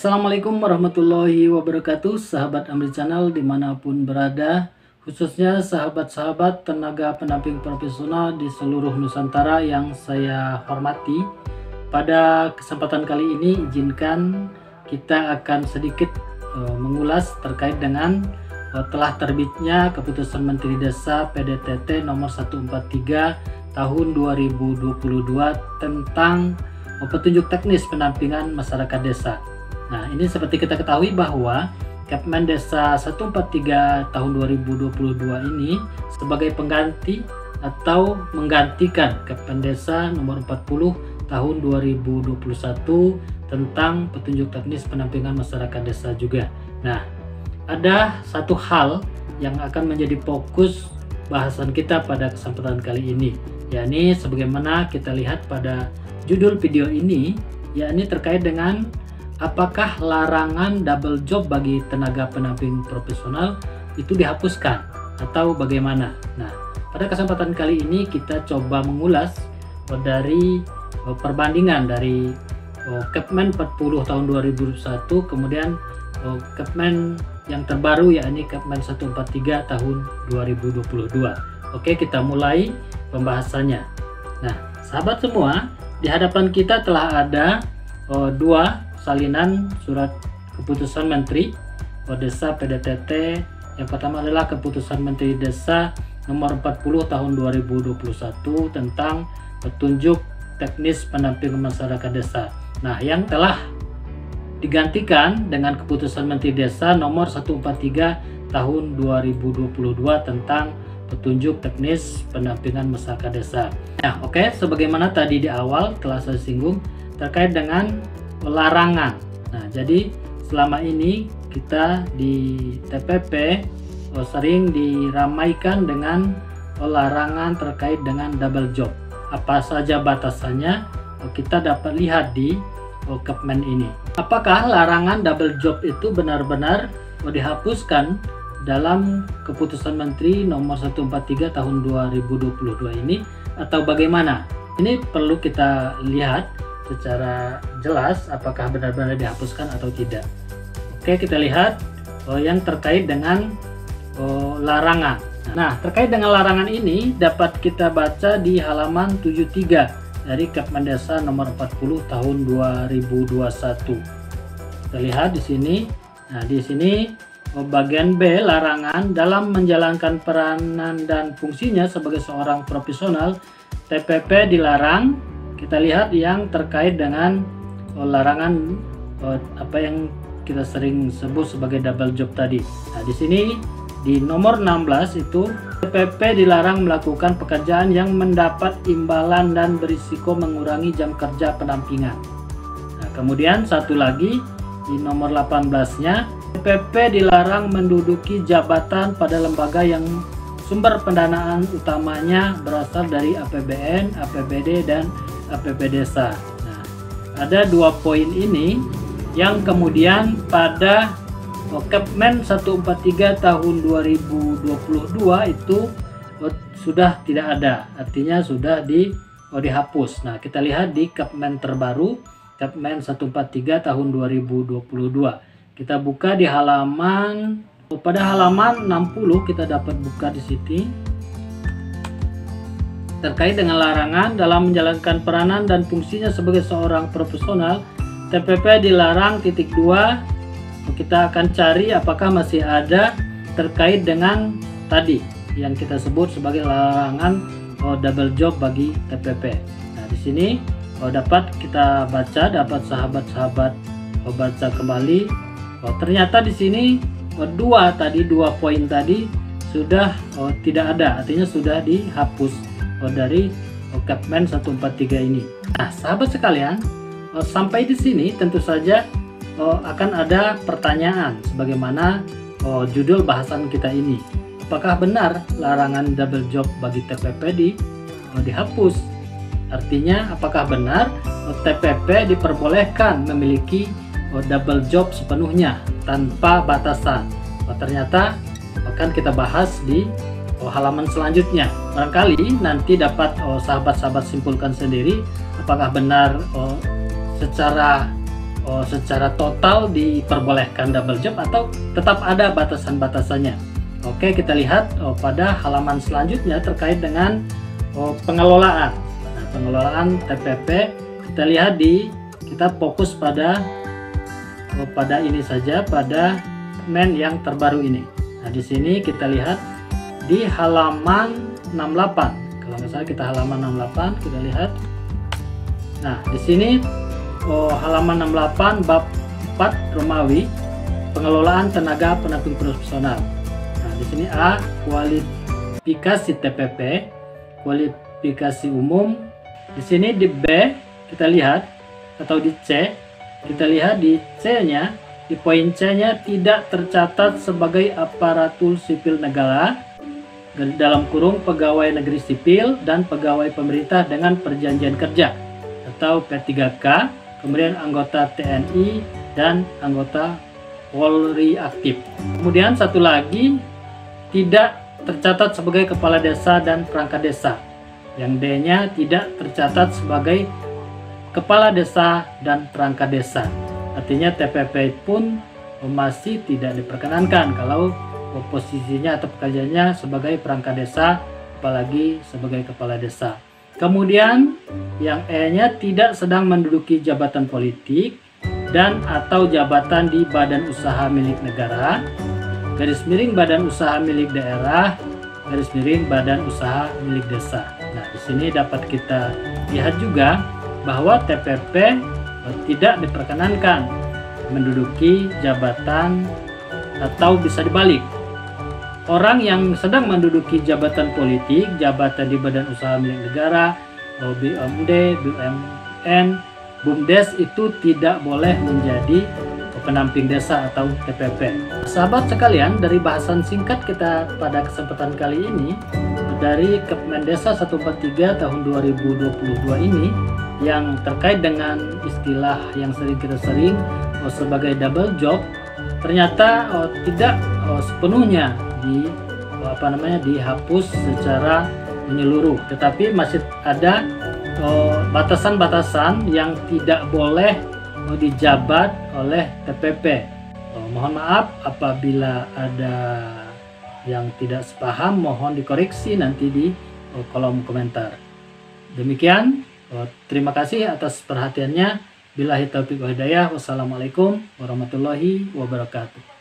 Assalamualaikum warahmatullahi wabarakatuh, sahabat Amri Channel dimanapun berada, khususnya sahabat-sahabat tenaga pendamping profesional di seluruh Nusantara yang saya hormati. Pada kesempatan kali ini izinkan kita akan sedikit mengulas terkait dengan telah terbitnya Keputusan Menteri Desa PDTT nomor 143 tahun 2022 tentang petunjuk teknis pendampingan masyarakat desa. Nah, ini seperti kita ketahui bahwa Kepmen Desa 143 tahun 2022 ini sebagai pengganti atau menggantikan Kepmen Desa nomor 40 tahun 2021 tentang petunjuk teknis pendampingan masyarakat desa juga. Nah, ada satu hal yang akan menjadi fokus bahasan kita pada kesempatan kali ini, yakni sebagaimana kita lihat pada judul video ini, yakni terkait dengan apakah larangan double job bagi tenaga pendamping profesional itu dihapuskan atau bagaimana. Nah, pada kesempatan kali ini kita coba mengulas dari perbandingan dari Kepmen 40 tahun 2001 kemudian Kepmen yang terbaru yakni Kepmen 143 tahun 2022. Oke, kita mulai pembahasannya. Nah, sahabat semua, di hadapan kita telah ada dua salinan surat keputusan Menteri Desa PDTT. Yang pertama adalah Keputusan Menteri Desa nomor 40 tahun 2021 tentang petunjuk teknis pendampingan masyarakat desa. Nah, yang telah digantikan dengan Keputusan Menteri Desa nomor 143 tahun 2022 tentang petunjuk teknis pendampingan masyarakat desa. Nah, oke, sebagaimana tadi di awal telah saya singgung terkait dengan larangan. Nah, jadi selama ini kita di TPP sering diramaikan dengan larangan terkait dengan double job. Apa saja batasannya kita dapat lihat di Kepmen ini. Apakah larangan double job itu benar-benar dihapuskan dalam Keputusan Menteri nomor 143 tahun 2022 ini atau bagaimana? Ini perlu kita lihat secara jelas apakah benar-benar dihapuskan atau tidak. Oke, kita lihat yang terkait dengan larangan. Nah, terkait dengan larangan ini dapat kita baca di halaman 73 dari Kepmen Desa nomor 40 tahun 2021. Kita lihat di sini. Nah, di sini bagian B, larangan dalam menjalankan peranan dan fungsinya sebagai seorang profesional TPP dilarang. Kita lihat yang terkait dengan larangan apa yang kita sering sebut sebagai double job tadi. Nah, di sini di nomor 16 itu TPP dilarang melakukan pekerjaan yang mendapat imbalan dan berisiko mengurangi jam kerja pendampingan. Nah, kemudian satu lagi di nomor 18-nya TPP dilarang menduduki jabatan pada lembaga yang sumber pendanaan utamanya berasal dari APBN, APBD, dan APB Desa. Nah, ada dua poin ini yang kemudian pada Kepmen 143 tahun 2022 itu sudah tidak ada, artinya sudah dihapus. Nah, kita lihat di Kepmen terbaru Kepmen 143 tahun 2022. Kita buka di halaman pada halaman 60 kita dapat buka di sini terkait dengan larangan dalam menjalankan peranan dan fungsinya sebagai seorang profesional TPP dilarang titik 2. Kita akan cari apakah masih ada terkait dengan tadi yang kita sebut sebagai larangan double job bagi TPP. Nah, di sini dapat kita baca, dapat sahabat-sahabat baca kembali. Ternyata di sini dua poin tadi sudah tidak ada, artinya sudah dihapus dari Kepmen 143 ini. Nah, sahabat sekalian, sampai di sini tentu saja akan ada pertanyaan sebagaimana judul bahasan kita ini. Apakah benar larangan double job bagi TPP dihapus? Artinya apakah benar TPP diperbolehkan memiliki double job sepenuhnya tanpa batasan? Ternyata akan kita bahas di halaman selanjutnya. Barangkali nanti dapat sahabat-sahabat simpulkan sendiri apakah benar secara secara total diperbolehkan double job atau tetap ada batasan-batasannya. Oke, kita lihat pada halaman selanjutnya terkait dengan pengelolaan. Nah, pengelolaan TPP, kita lihat kita fokus pada ini saja, pada segmen yang terbaru ini. Nah, di sini kita lihat di halaman 68. Kalau nggak salah kita halaman 68, kita lihat. Nah, di sini halaman 68 bab 4 Romawi, pengelolaan tenaga penamping profesional. Nah, di sini A, kualifikasi TPP, kualifikasi umum. Di sini di B kita lihat, atau di C kita lihat di C-nya, di poin C-nya tidak tercatat sebagai aparatur sipil negara dalam kurung pegawai negeri sipil dan pegawai pemerintah dengan perjanjian kerja atau P3K, kemudian anggota TNI dan anggota Polri aktif. Kemudian satu lagi, tidak tercatat sebagai kepala desa dan perangkat desa. Yang D-nya tidak tercatat sebagai kepala desa dan perangkat desa. Artinya TPP pun masih tidak diperkenankan kalau posisinya atau pekerjaannya sebagai perangkat desa, apalagi sebagai kepala desa. Kemudian yang E-nya tidak sedang menduduki jabatan politik dan atau jabatan di badan usaha milik negara, garis miring badan usaha milik daerah, garis miring badan usaha milik desa. Nah, di sini dapat kita lihat juga bahwa TPP tidak diperkenankan menduduki jabatan, atau bisa dibalik. Orang yang sedang menduduki jabatan politik, jabatan di badan usaha milik negara, BUMD, BUMN, BUMDes itu tidak boleh menjadi penamping desa atau TPP. Sahabat sekalian, dari bahasan singkat kita pada kesempatan kali ini dari Kepmendesa 143 tahun 2022 ini yang terkait dengan istilah yang sering kita sebagai double job, ternyata tidak sepenuhnya dihapus secara menyeluruh, tetapi masih ada batasan-batasan yang tidak boleh dijabat oleh TPP. Mohon maaf apabila ada yang tidak sepaham, mohon dikoreksi nanti di kolom komentar. Demikian, terima kasih atas perhatiannya. Billahi taufiq wal hidayah. Wassalamualaikum warahmatullahi wabarakatuh.